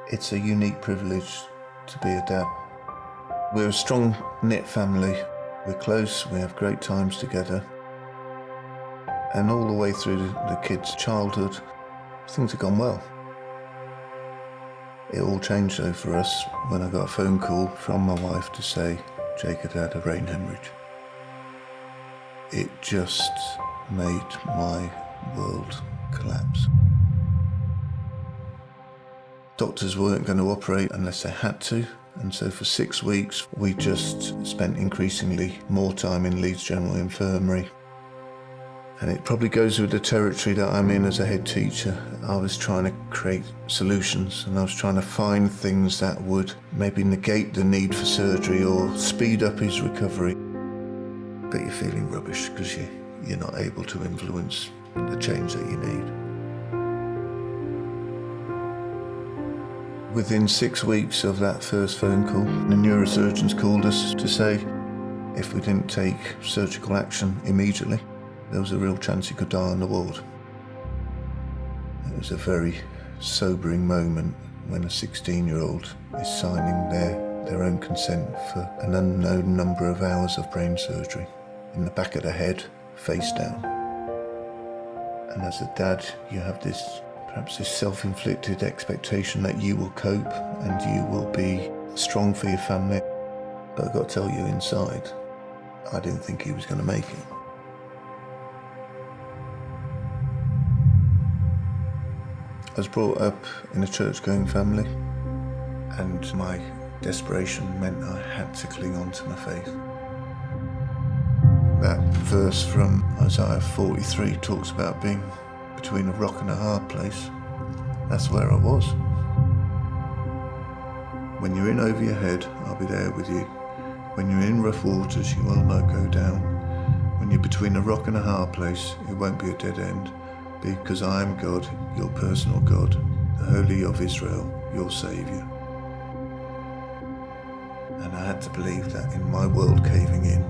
It's a unique privilege to be a dad. We're a strong knit family. We're close, we have great times together. And all the way through the kids' childhood, things have gone well. It all changed though for us when I got a phone call from my wife to say Jake had had a brain hemorrhage. It just made my world collapse. Doctors weren't going to operate unless they had to, and so for 6 weeks we just spent increasingly more time in Leeds General Infirmary. And it probably goes with the territory that I'm in as a head teacher. I was trying to create solutions, and I was trying to find things that would maybe negate the need for surgery or speed up his recovery. But you're feeling rubbish because you're not able to influence the change that you need. Within 6 weeks of that first phone call, the neurosurgeons called us to say if we didn't take surgical action immediately, there was a real chance he could die on the ward. It was a very sobering moment when a 16-year-old is signing their own consent for an unknown number of hours of brain surgery in the back of the head, face down. And as a dad, you have perhaps this self-inflicted expectation that you will cope and you will be strong for your family. But I've got to tell you, inside, I didn't think he was going to make it. I was brought up in a church-going family, and my desperation meant I had to cling on to my faith. That verse from Isaiah 43 talks about being between a rock and a hard place. That's where I was. When you're in over your head, I'll be there with you. When you're in rough waters, you will not go down. When you're between a rock and a hard place, it won't be a dead end, because I am God, your personal God, the Holy of Israel, your Saviour. And I had to believe that in my world caving in,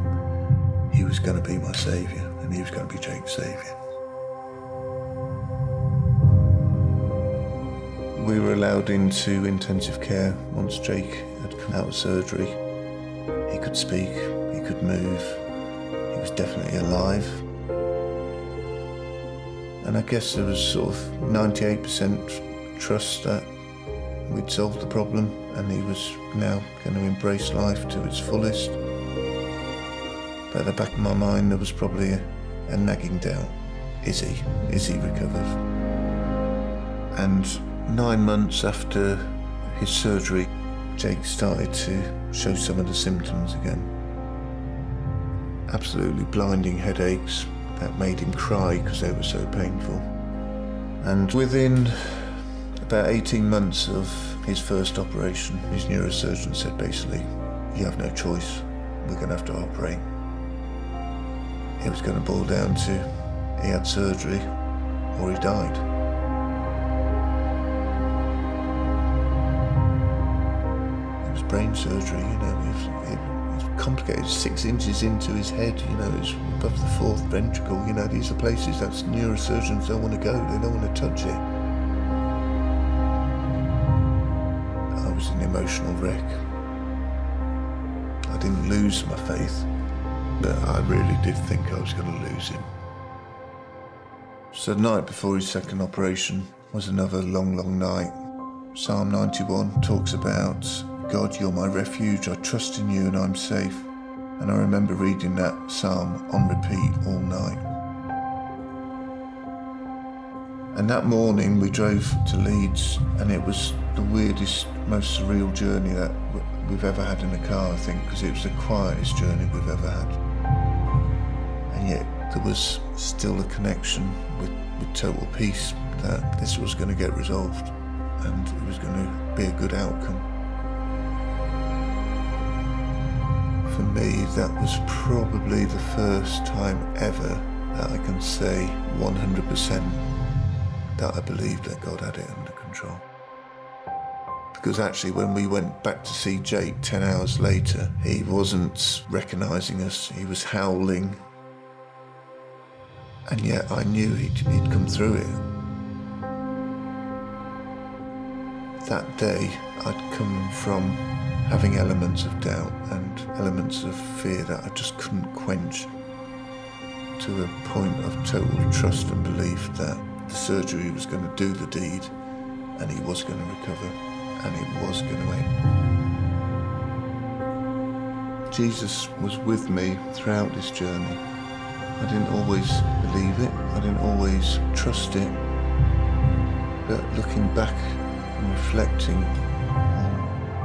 he was going to be my saviour, and he was going to be Jake's saviour. We were allowed into intensive care once Jake had come out of surgery. He could speak, he could move, he was definitely alive. And I guess there was sort of 98% trust that we'd solved the problem and he was now going to embrace life to its fullest. But at the back of my mind there was probably a nagging doubt. Is he recovered? And 9 months after his surgery, Jake started to show some of the symptoms again. Absolutely blinding headaches that made him cry because they were so painful. And within about 18 months of his first operation, his neurosurgeon said basically, you have no choice, we're going to have to operate. It was going to boil down to he had surgery or he died. It was brain surgery, it was complicated. 6 inches into his head, it was above the 4th ventricle. These are places that neurosurgeons don't want to go, they don't want to touch it. I was an emotional wreck. I didn't lose my faith, but I really did think I was going to lose him. So the night before his second operation was another long, long night. Psalm 91 talks about, God, you're my refuge, I trust in you and I'm safe. And I remember reading that psalm on repeat all night. And that morning we drove to Leeds, and it was the weirdest, most surreal journey that we've ever had in a car, I think, because it was the quietest journey we've ever had. And yet there was still a connection with total peace that this was going to get resolved and it was going to be a good outcome. For me, that was probably the first time ever that I can say 100% that I believed that God had it under control. Because actually when we went back to see Jake 10 hours later, he wasn't recognising us, he was howling. And yet I knew he'd come through it. that day I'd come from having elements of doubt and elements of fear that I just couldn't quench, to a point of total trust and belief that the surgery was going to do the deed, and he was going to recover, and it was going to end. Jesus was with me throughout this journey. I didn't always believe it, I didn't always trust it, but looking back and reflecting on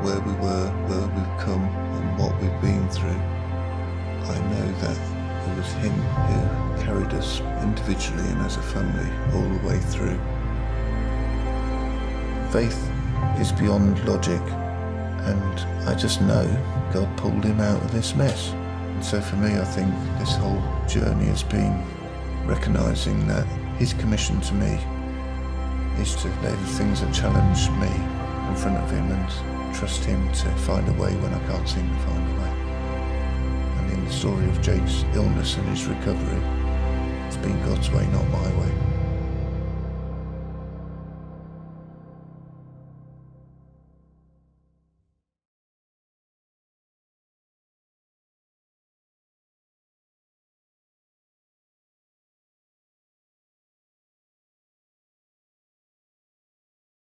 where we were, where we've come, and what we've been through, I know that it was him who carried us individually and as a family all the way through. Faith is beyond logic, and I just know God pulled him out of this mess. And so for me, I think this whole journey has been recognising that his commission to me is to lay the things that challenge me in front of him and trust him to find a way when I can't seem to find a way. And in the story of Jake's illness and his recovery, it's been God's way, not my way.